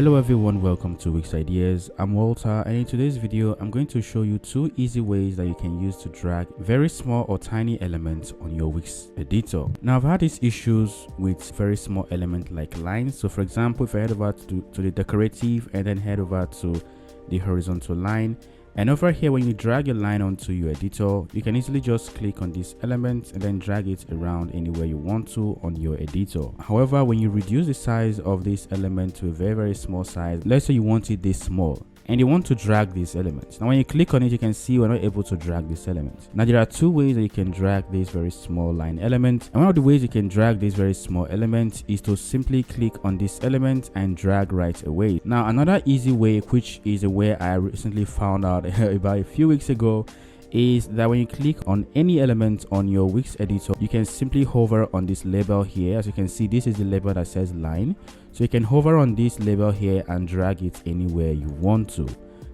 Hello everyone, welcome to Wix Ideas. I'm Walter, and in today's video I'm going to show you two easy ways that you can use to drag very small or tiny elements on your Wix editor. Now I've had these issues with very small elements like lines. So for example, if I head over to the decorative and then head over to the horizontal line, and over here when you drag your line onto your editor, you can easily just click on this element and then drag it around anywhere you want to on your editor. However, when you reduce the size of this element to a very small size, let's say you want it this small and you want to drag this element. Now when you click on it, you can see we're not able to drag this element. Now there are two ways that you can drag this very small line element, and one of the ways you can drag this very small element is to simply click on this element and drag right away. Now another easy way, which is a way I recently found out about a few weeks ago, is that when you click on any element on your Wix editor, you can simply hover on this label here. As you can see, this is the label that says line, so you can hover on this label here and drag it anywhere you want to.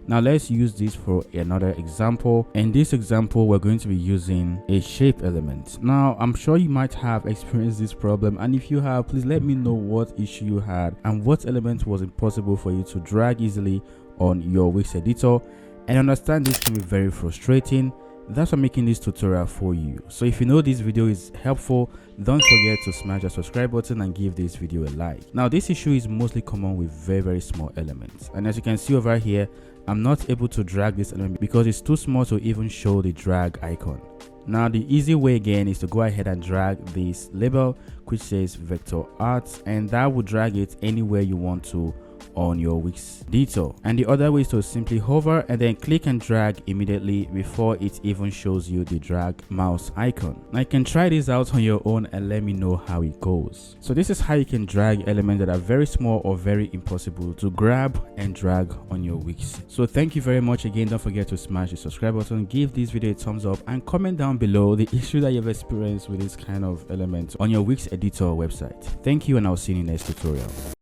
Now let's use this for another example. In this example, we're going to be using a shape element. Now I'm sure you might have experienced this problem, and if you have, please let me know what issue you had and what element was impossible for you to drag easily on your Wix editor. And understand this can be very frustrating. That's why I'm making this tutorial for you. So if you know this video is helpful, don't forget to smash the subscribe button and give this video a like. Now this issue is mostly common with very small elements, and as you can see over here, I'm not able to drag this element because it's too small to even show the drag icon. Now the easy way again is to go ahead and drag this label which says vector art, and that will drag it anywhere you want to on your Wix editor. And the other way is to simply hover and then click and drag immediately before it even shows you the drag mouse icon. Now you can try this out on your own and let me know how it goes. So this is how you can drag elements that are very small or very impossible to grab and drag on your Wix. So thank you very much again. Don't forget to smash the subscribe button, give this video a thumbs up, and comment down below the issue that you've experienced with this kind of element on your Wix editor website. Thank you, and I'll see you in the next tutorial.